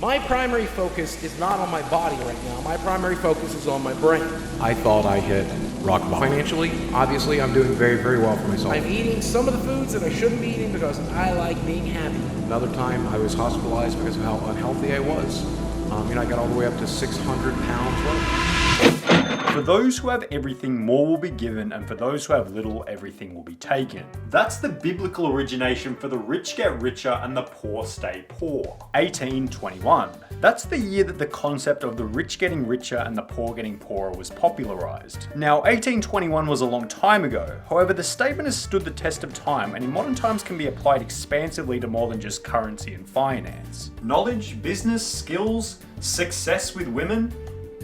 My primary focus is not on my body right now. My primary focus is on my brain. I thought I hit rock bottom. Financially, obviously, I'm doing very, very well for myself. I'm eating some of the foods that I shouldn't be eating because I like being happy. Another time, I was hospitalized because of how unhealthy I was. I got all the way up to 600 pounds weight. For those who have everything, more will be given, and for those who have little, everything will be taken. That's the biblical origination for the rich get richer and the poor stay poor. 1821. That's the year that the concept of the rich getting richer and the poor getting poorer was popularized. Now, 1821 was a long time ago. However, the statement has stood the test of time and in modern times can be applied expansively to more than just currency and finance. Knowledge, business, skills, success with women,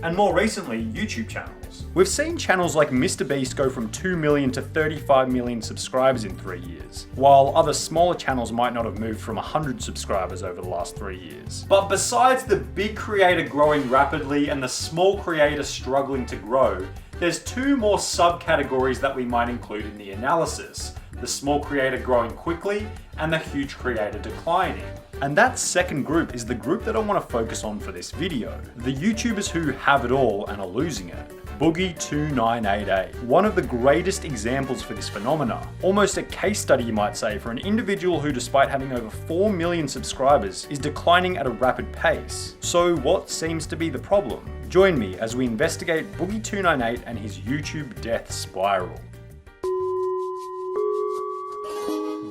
and more recently, YouTube channels. We've seen channels like MrBeast go from 2 million to 35 million subscribers in 3 years, while other smaller channels might not have moved from 100 subscribers over the last 3 years. But besides the big creator growing rapidly and the small creator struggling to grow, there's two more subcategories that we might include in the analysis: the small creator growing quickly and the huge creator declining. And that second group is the group that I want to focus on for this video. The YouTubers who have it all and are losing it. Boogie2988, one of the greatest examples for this phenomena. Almost a case study, you might say, for an individual who, despite having over 4 million subscribers, is declining at a rapid pace. So what seems to be the problem? Join me as we investigate Boogie2988 and his YouTube death spiral.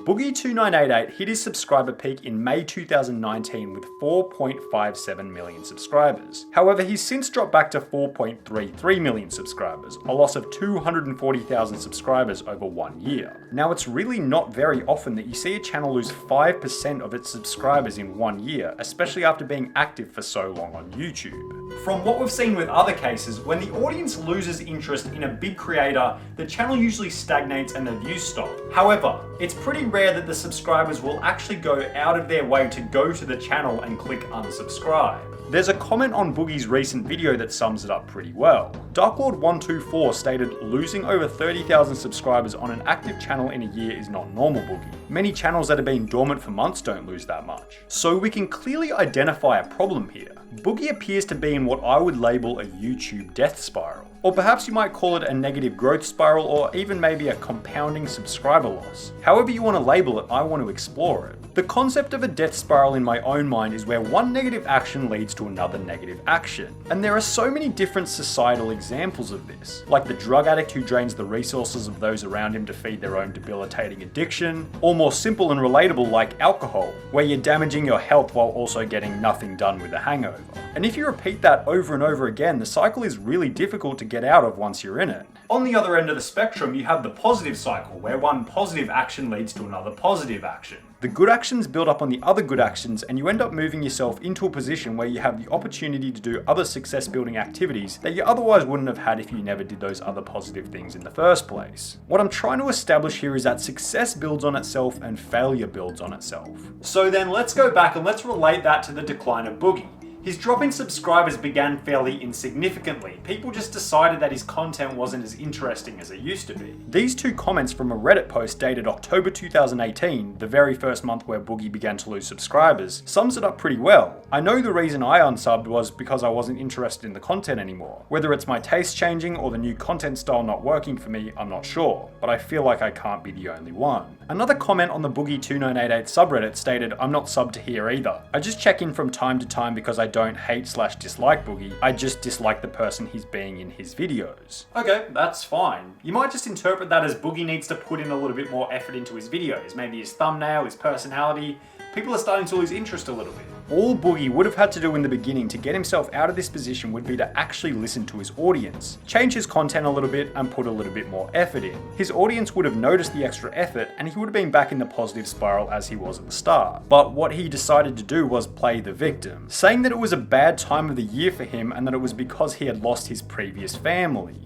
Boogie2988 hit his subscriber peak in May 2019 with 4.57 million subscribers. However, he's since dropped back to 4.33 million subscribers, a loss of 240,000 subscribers over 1 year. Now, it's really not very often that you see a channel lose 5% of its subscribers in 1 year, especially after being active for so long on YouTube. From what we've seen with other cases, when the audience loses interest in a big creator, the channel usually stagnates and the views stop. However, it's pretty rare that the subscribers will actually go out of their way to go to the channel and click unsubscribe. There's a comment on Boogie's recent video that sums it up pretty well. Darklord124 stated, "Losing over 30,000 subscribers on an active channel in a year is not normal, Boogie. Many channels that have been dormant for months don't lose that much." So we can clearly identify a problem here. Boogie appears to be in what I would label a YouTube death spiral. Or perhaps you might call it a negative growth spiral, or even maybe a compounding subscriber loss. However you want to label it, I want to explore it. The concept of a death spiral in my own mind is where one negative action leads to another negative action. And there are so many different societal examples of this, like the drug addict who drains the resources of those around him to feed their own debilitating addiction, or more simple and relatable like alcohol, where you're damaging your health while also getting nothing done with a hangover. And if you repeat that over and over again, the cycle is really difficult to get out of once you're in it. On the other end of the spectrum, you have the positive cycle, where one positive action leads to another positive action. The good actions build up on the other good actions, and you end up moving yourself into a position where you have the opportunity to do other success building activities that you otherwise wouldn't have had if you never did those other positive things in the first place. What I'm trying to establish here is that success builds on itself and failure builds on itself. So then let's go back and let's relate that to the decline of Boogie. His drop in subscribers began fairly insignificantly. People just decided that his content wasn't as interesting as it used to be. These two comments from a Reddit post dated October 2018, the very first month where Boogie began to lose subscribers, sums it up pretty well. I know the reason I unsubbed was because I wasn't interested in the content anymore. Whether it's my taste changing or the new content style not working for me, I'm not sure, but I feel like I can't be the only one. Another comment on the Boogie2988 subreddit stated, "I'm not subbed to here either. I just check in from time to time because I don't hate/dislike Boogie, I just dislike the person he's being in his videos." Okay, that's fine. You might just interpret that as Boogie needs to put in a little bit more effort into his videos, maybe his thumbnail, his personality. People are starting to lose interest a little bit. All Boogie would have had to do in the beginning to get himself out of this position would be to actually listen to his audience, change his content a little bit and put a little bit more effort in. His audience would have noticed the extra effort and he would have been back in the positive spiral as he was at the start. But what he decided to do was play the victim, saying that it was a bad time of the year for him and that it was because he had lost his previous family.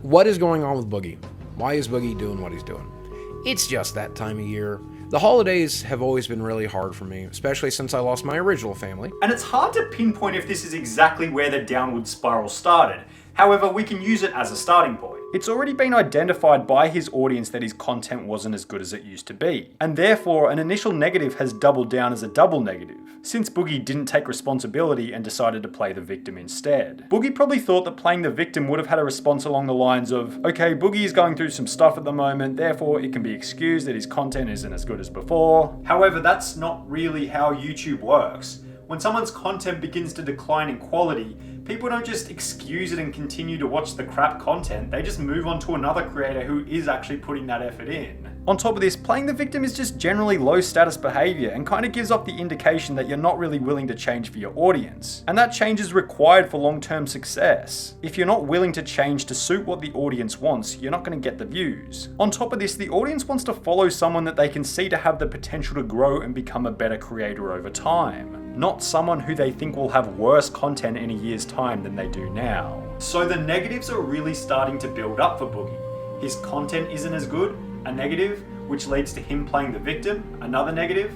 What is going on with Boogie? Why is Boogie doing what he's doing? It's just that time of year. The holidays have always been really hard for me, especially since I lost my original family. And it's hard to pinpoint if this is exactly where the downward spiral started. However, we can use it as a starting point. It's already been identified by his audience that his content wasn't as good as it used to be, and therefore an initial negative has doubled down as a double negative, since Boogie didn't take responsibility and decided to play the victim instead. Boogie probably thought that playing the victim would have had a response along the lines of, okay, Boogie is going through some stuff at the moment, therefore it can be excused that his content isn't as good as before. However, that's not really how YouTube works. When someone's content begins to decline in quality, people don't just excuse it and continue to watch the crap content, they just move on to another creator who is actually putting that effort in. On top of this, playing the victim is just generally low status behavior and kind of gives off the indication that you're not really willing to change for your audience. And that change is required for long-term success. If you're not willing to change to suit what the audience wants, you're not going to get the views. On top of this, the audience wants to follow someone that they can see to have the potential to grow and become a better creator over time, not someone who they think will have worse content in a year's time than they do now. So the negatives are really starting to build up for Boogie. His content isn't as good, a negative, which leads to him playing the victim, another negative,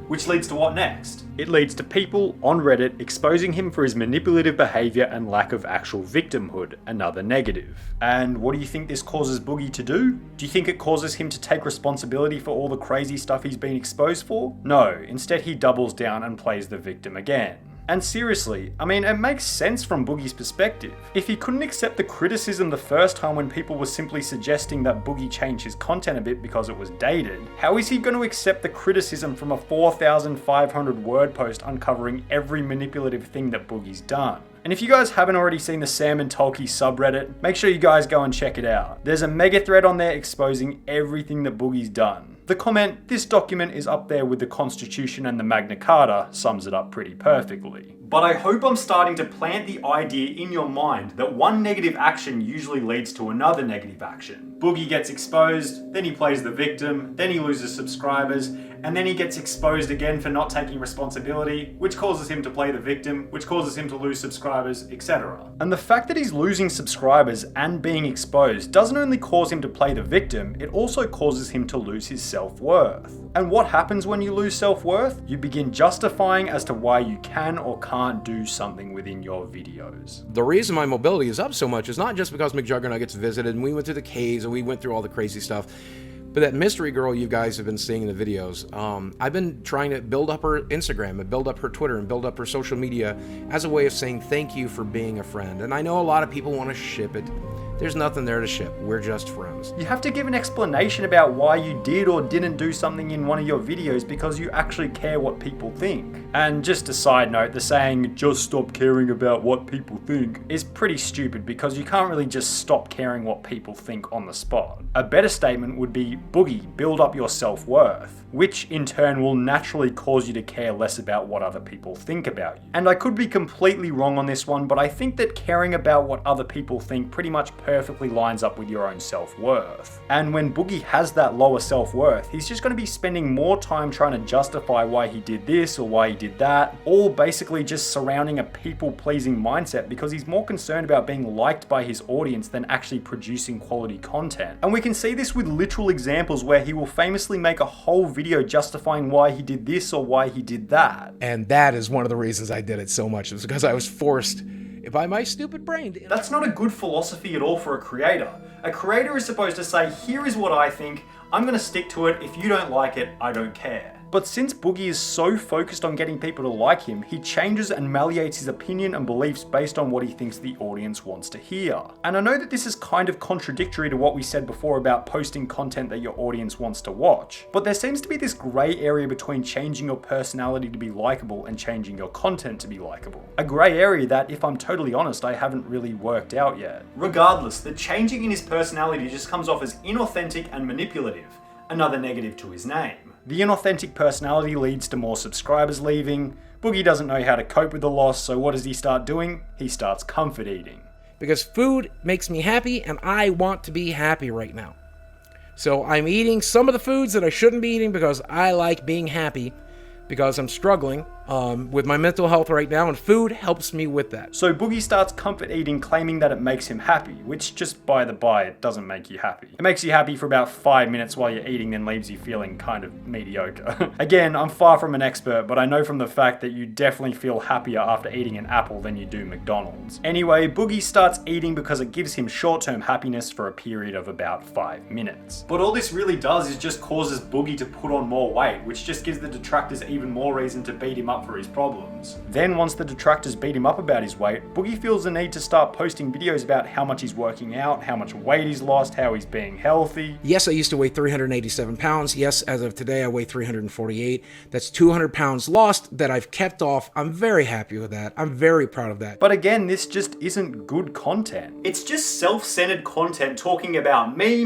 which leads to what next? It leads to people on Reddit exposing him for his manipulative behavior and lack of actual victimhood, another negative. And what do you think this causes Boogie to do? Do you think it causes him to take responsibility for all the crazy stuff he's been exposed for? No, instead he doubles down and plays the victim again. And seriously, I mean, it makes sense from Boogie's perspective. If he couldn't accept the criticism the first time when people were simply suggesting that Boogie change his content a bit because it was dated, how is he going to accept the criticism from a 4,500 word post uncovering every manipulative thing that Boogie's done? And if you guys haven't already seen the Sam and Tolkien subreddit, make sure you guys go and check it out. There's a mega thread on there exposing everything that Boogie's done. The comment, "This document is up there with the Constitution and the Magna Carta," sums it up pretty perfectly. But I hope I'm starting to plant the idea in your mind that one negative action usually leads to another negative action. Boogie gets exposed, then he plays the victim, then he loses subscribers, and then he gets exposed again for not taking responsibility, which causes him to play the victim, which causes him to lose subscribers, etc. And the fact that he's losing subscribers and being exposed doesn't only cause him to play the victim, it also causes him to lose his self-worth. And what happens when you lose self-worth? You begin justifying as to why you can or can't do something within your videos. The reason my mobility is up so much is not just because McJuggernaut gets visited and we went through the caves and we went through all the crazy stuff, but that mystery girl you guys have been seeing in the videos, I've been trying to build up her Instagram and build up her Twitter and build up her social media as a way of saying thank you for being a friend. And I know a lot of people want to ship it. There's nothing there to ship. We're just friends. You have to give an explanation about why you did or didn't do something in one of your videos because you actually care what people think. And just a side note, the saying, "just stop caring about what people think," is pretty stupid because you can't really just stop caring what people think on the spot. A better statement would be, Boogie, build up your self-worth, which in turn will naturally cause you to care less about what other people think about you. And I could be completely wrong on this one, but I think that caring about what other people think pretty much perfectly lines up with your own self-worth. And when Boogie has that lower self-worth, he's just going to be spending more time trying to justify why he did this or why he did that, all basically just surrounding a people-pleasing mindset because he's more concerned about being liked by his audience than actually producing quality content. And we can see this with literal examples where he will famously make a whole video justifying why he did this or why he did that. And that is one of the reasons I did it so much. It was because I was forced by my stupid brain. That's not a good philosophy at all for a creator. A creator is supposed to say, here is what I think, I'm going to stick to it, if you don't like it, I don't care. But since Boogie is so focused on getting people to like him, he changes and malleates his opinion and beliefs based on what he thinks the audience wants to hear. And I know that this is kind of contradictory to what we said before about posting content that your audience wants to watch, but there seems to be this grey area between changing your personality to be likable and changing your content to be likable. A grey area that, if I'm totally honest, I haven't really worked out yet. Regardless, the changing in his personality just comes off as inauthentic and manipulative, another negative to his name. The inauthentic personality leads to more subscribers leaving. Boogie doesn't know how to cope with the loss, so what does he start doing? He starts comfort eating. Because food makes me happy and I want to be happy right now. So I'm eating some of the foods that I shouldn't be eating because I like being happy, because I'm struggling. with my mental health right now, and food helps me with that. So Boogie starts comfort eating, claiming that it makes him happy, which just by the by, it doesn't make you happy. It makes you happy for about 5 minutes while you're eating, then leaves you feeling kind of mediocre. Again, I'm far from an expert, but I know from the fact that you definitely feel happier after eating an apple than you do McDonald's. Anyway, Boogie starts eating because it gives him short-term happiness for a period of about 5 minutes. But all this really does is just causes Boogie to put on more weight, which just gives the detractors even more reason to beat him up for his problems. Then once the detractors beat him up about his weight, Boogie feels the need to start posting videos about how much he's working out, how much weight he's lost, how he's being healthy. Yes, I used to weigh 387 pounds. Yes, as of today, I weigh 348. That's 200 pounds lost that I've kept off. I'm very happy with that. I'm very proud of that. But again, this just isn't good content. It's just self-centered content talking about me.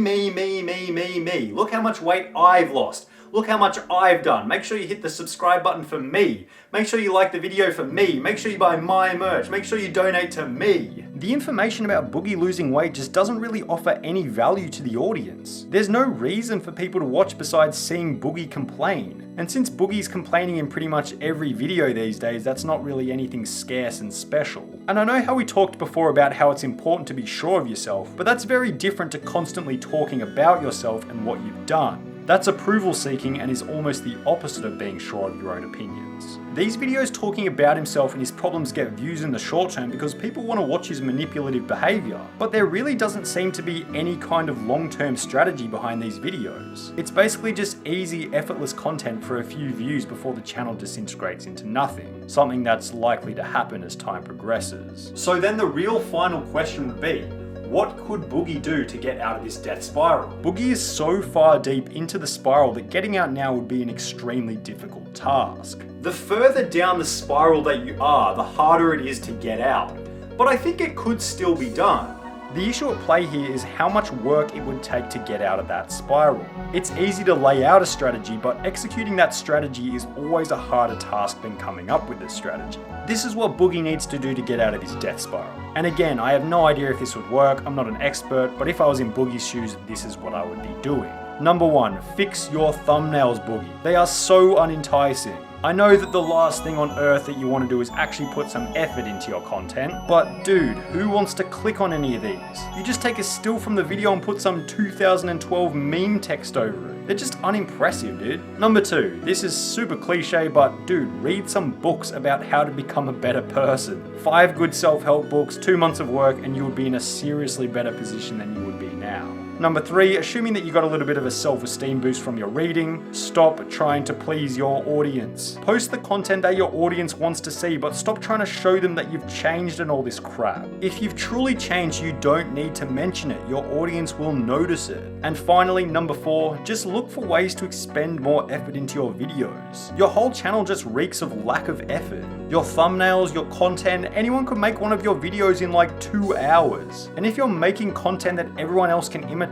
Look how much weight I've lost. Look how much I've done. Make sure you hit the subscribe button for me. Make sure you like the video for me. Make sure you buy my merch. Make sure you donate to me. The information about Boogie losing weight just doesn't really offer any value to the audience. There's no reason for people to watch besides seeing Boogie complain. And since Boogie's complaining in pretty much every video these days, that's not really anything scarce and special. And I know how we talked before about how it's important to be sure of yourself, but that's very different to constantly talking about yourself and what you've done. That's approval seeking and is almost the opposite of being sure of your own opinions. These videos talking about himself and his problems get views in the short term because people want to watch his manipulative behavior, but there really doesn't seem to be any kind of long-term strategy behind these videos. It's basically just easy, effortless content for a few views before the channel disintegrates into nothing, something that's likely to happen as time progresses. So then the real final question would be, what could Boogie do to get out of this death spiral? Boogie is so far deep into the spiral that getting out now would be an extremely difficult task. The further down the spiral that you are, the harder it is to get out. But I think it could still be done. The issue at play here is how much work it would take to get out of that spiral. It's easy to lay out a strategy, but executing that strategy is always a harder task than coming up with a strategy. This is what Boogie needs to do to get out of his death spiral. And again, I have no idea if this would work, I'm not an expert, but if I was in Boogie's shoes, this is what I would be doing. Number 1, fix your thumbnails, Boogie. They are so unenticing. I know that the last thing on earth that you want to do is actually put some effort into your content, but dude, who wants to click on any of these? You just take a still from the video and put some 2012 meme text over it. They're just unimpressive, dude. Number 2, this is super cliche, but dude, read some books about how to become a better person. 5 good self-help books, 2 months of work, and you would be in a seriously better position than you would be now. Number 3, assuming that you got a little bit of a self-esteem boost from your reading, stop trying to please your audience. Post the content that your audience wants to see, but stop trying to show them that you've changed and all this crap. If you've truly changed, you don't need to mention it. Your audience will notice it. And finally, number 4, just look for ways to expend more effort into your videos. Your whole channel just reeks of lack of effort. Your thumbnails, your content, anyone could make one of your videos in like 2 hours. And if you're making content that everyone else can imitate,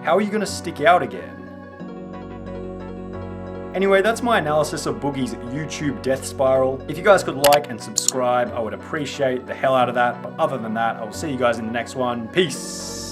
how are you going to stick out again? Anyway, that's my analysis of Boogie's YouTube death spiral. If you guys could like and subscribe, I would appreciate the hell out of that. But other than that, I will see you guys in the next one. Peace!